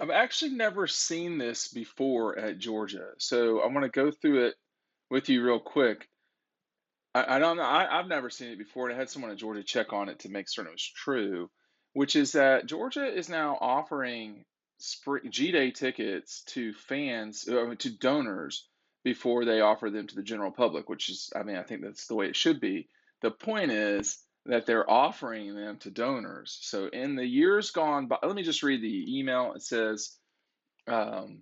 I've actually never seen this before at Georgia, so I want to go through it with you real quick. I don't know. I've never seen it before, and I had someone at Georgia check on it to make certain it was true, which is that Georgia is now offering G-Day tickets to fans, to donors, before they offer them to the general public, which is, I mean, I think that's the way it should be. The point is that they're offering them to donors. So in the years gone by, let me just read the email. It says, um,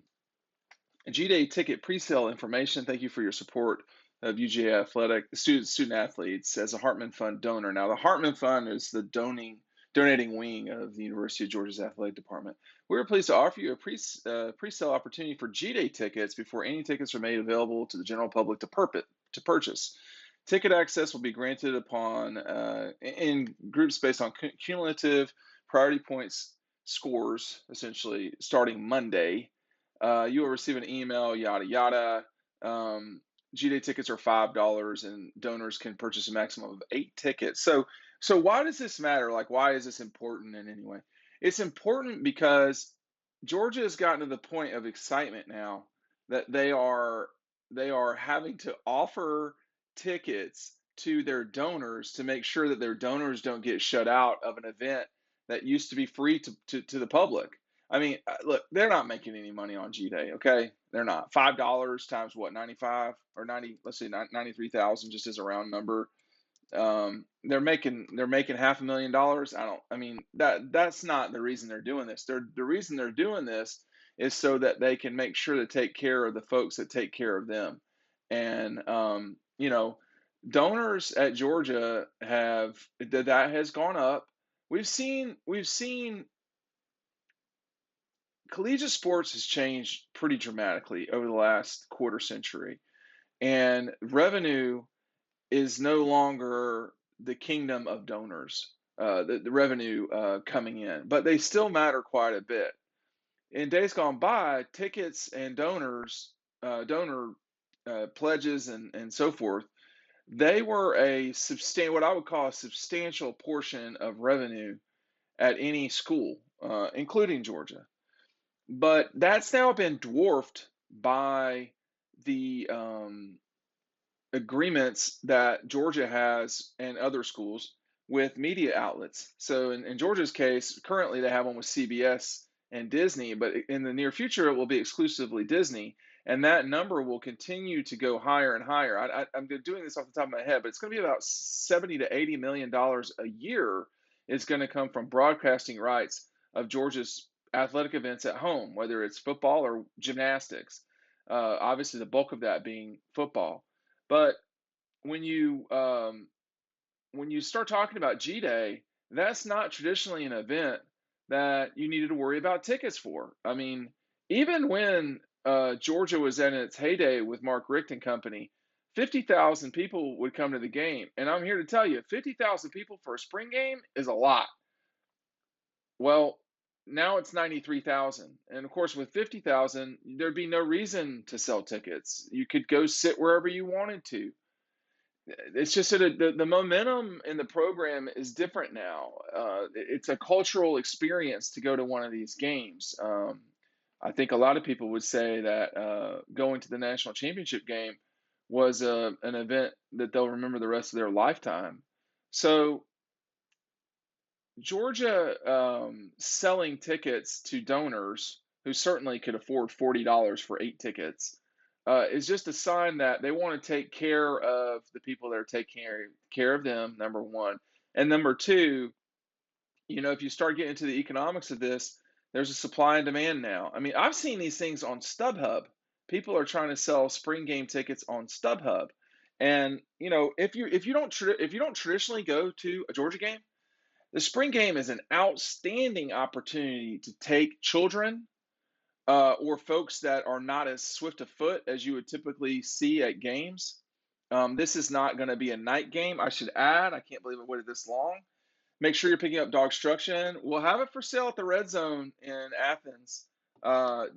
G-Day ticket pre-sale information. Thank you for your support of UGA Athletic student athletes as a Hartman Fund donor. Now, the Hartman Fund is the donating wing of the University of Georgia's athletic department. We are pleased to offer you a pre-sale opportunity for G-Day tickets before any tickets are made available to the general public to purchase. Ticket access will be granted upon in groups based on cumulative priority points scores, essentially starting Monday. You will receive an email, yada yada. G-Day tickets are $5, and donors can purchase a maximum of 8 tickets. So why does this matter? Like, why is this important in any way? It's important because Georgia has gotten to the point of excitement now that they are having to offer tickets to their donors to make sure that their donors don't get shut out of an event that used to be free to the public. I mean, look, they're not making any money on G-Day, okay? They're not. $5 times what, 95 or 90, let's say 93,000 just as a round number. They're making $500,000. I mean that's not the reason they're doing this. The reason they're doing this is so that they can make sure to take care of the folks that take care of them. And donors at Georgia have that has gone up. We've seen collegiate sports has changed pretty dramatically over the last quarter century, and revenue is no longer the kingdom of donors, the revenue coming in, but they still matter quite a bit. In days gone by, tickets and donor pledges and so forth, they were what I would call a substantial portion of revenue at any school, including Georgia. But that's now been dwarfed by the agreements that Georgia has and other schools with media outlets. So in Georgia's case, currently they have one with CBS and Disney, but in the near future it will be exclusively Disney, and that number will continue to go higher and higher. I'm doing this off the top of my head, but it's going to be about 70 to 80 million dollars a year is going to come from broadcasting rights of Georgia's athletic events at home, whether it's football or gymnastics. Obviously, the bulk of that being football. But when you when you start talking about G-Day, that's not traditionally an event that you needed to worry about tickets for. I mean, even when Georgia was in its heyday with Mark Richt and company, 50,000 people would come to the game. And I'm here to tell you, 50,000 people for a spring game is a lot. Well, now it's 93,000. And of course, with 50,000, there'd be no reason to sell tickets. You could go sit wherever you wanted to. It's just that the momentum in the program is different now. It's a cultural experience to go to one of these games. I think a lot of people would say that going to the national championship game was an event that they'll remember the rest of their lifetime. So Georgia selling tickets to donors who certainly could afford $40 for 8 tickets is just a sign that they want to take care of the people that are taking care of them, number one. And number two, if you start getting into the economics of this, there's a supply and demand now. I mean, I've seen these things on StubHub. People are trying to sell spring game tickets on StubHub. And if you don't traditionally go to a Georgia game, the spring game is an outstanding opportunity to take children or folks that are not as swift of foot as you would typically see at games. This is not going to be a night game, I should add. I can't believe it waited this long. Make sure you're picking up DAWGSTRUCTION. We'll have it for sale at the Red Zone in Athens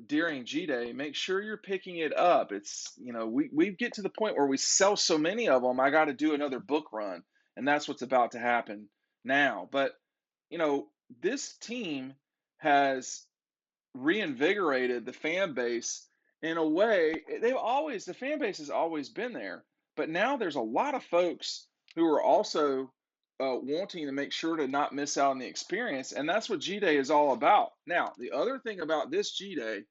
during G-Day. Make sure you're picking it up. We get to the point where we sell so many of them, I got to do another book run, and that's what's about to happen now. But this team has reinvigorated the fan base in a way. The fan base has always been there, but now there's a lot of folks who are also wanting to make sure to not miss out on the experience, and that's what G Day is all about. Now, the other thing about this G Day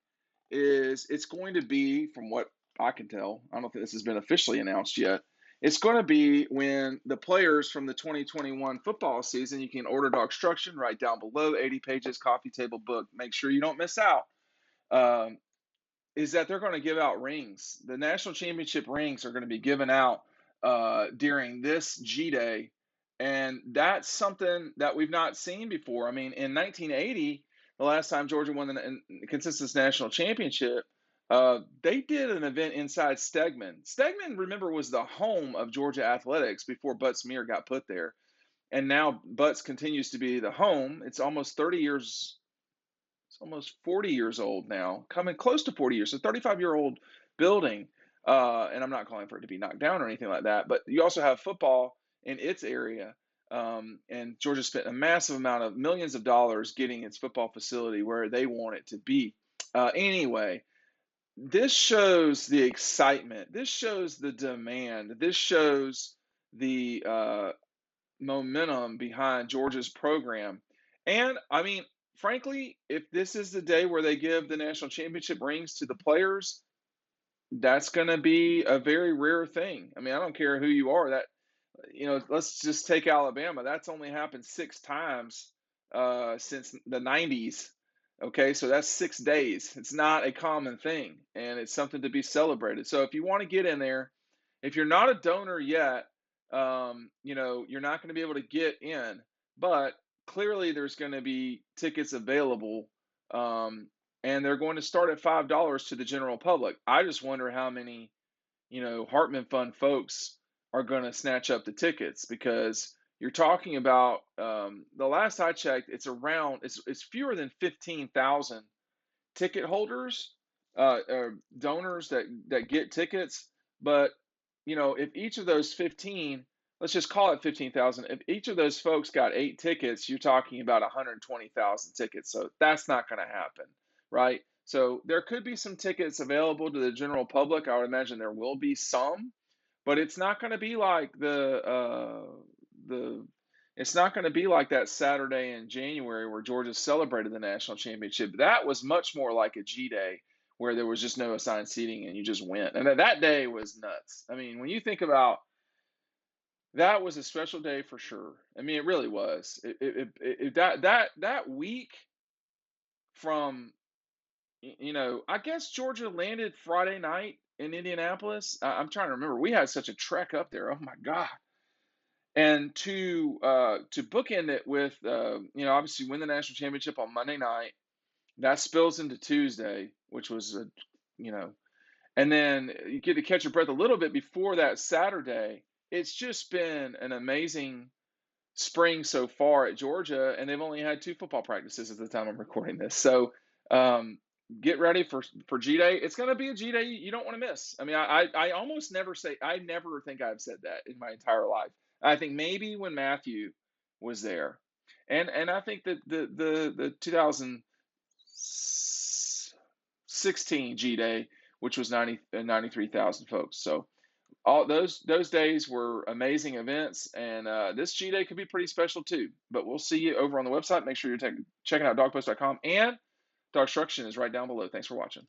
is it's going to be, from what I can tell, I don't think this has been officially announced yet. It's going to be when the players from the 2021 football season, you can order DAWGSTRUCTION right down below, 80 pages, coffee table book. Make sure you don't miss out. Um, is that they're going to give out rings. The national championship rings are going to be given out during this G Day, and that's something that we've not seen before. I mean, in 1980, the last time Georgia won the consensus national championship, they did an event inside Stegman. Stegman, remember, was the home of Georgia athletics before Butts Meir got put there, and now Butts continues to be the home. It's almost 30 years, it's almost 40 years old now, coming close to 40 years, so 35-year-old building. And I'm not calling for it to be knocked down or anything like that, but you also have football in its area. And Georgia spent a massive amount of millions of dollars getting its football facility where they want it to be. Anyway, this shows the excitement. This shows the demand. This shows the momentum behind Georgia's program. And I mean, frankly, if this is the day where they give the national championship rings to the players, that's going to be a very rare thing. I mean, I don't care who you are. That, let's just take Alabama. That's only happened 6 times since the 90s. Okay, so that's 6 days. It's not a common thing, and it's something to be celebrated. So if you want to get in there, if you're not a donor yet, you're not going to be able to get in, but clearly there's going to be tickets available, and they're going to start at $5 to the general public. I just wonder how many, Hartman Fund folks are going to snatch up the tickets, because you're talking about, the last I checked, it's fewer than 15,000 ticket holders, or donors that get tickets. But if each of those 15, let's just call it 15,000, if each of those folks got 8 tickets, you're talking about 120,000 tickets. So that's not going to happen, right? So there could be some tickets available to the general public. I would imagine there will be some, but it's not going to be like the it's not going to be like that Saturday in January where Georgia celebrated the national championship. That was much more like a G Day where there was just no assigned seating and you just went. And that day was nuts. I mean, when you think about, that was a special day for sure. I mean, it really was. That week from, I guess Georgia landed Friday night in Indianapolis. I'm trying to remember. We had such a trek up there. Oh my God. And to bookend it with, obviously win the national championship on Monday night, that spills into Tuesday, which was and then you get to catch your breath a little bit before that Saturday. It's just been an amazing spring so far at Georgia, and they've only had 2 football practices at the time I'm recording this. So get ready for G Day. It's going to be a G Day you don't want to miss. I mean, I almost never say, I never think I've said that in my entire life. I think maybe when Matthew was there, and I think that the 2016 G Day, which was 93,000 folks. So all those days were amazing events, and this G Day could be pretty special too. But we'll see you over on the website. Make sure you're checking out dawgpost.com, and DAWGSTRUCTION is right down below. Thanks for watching.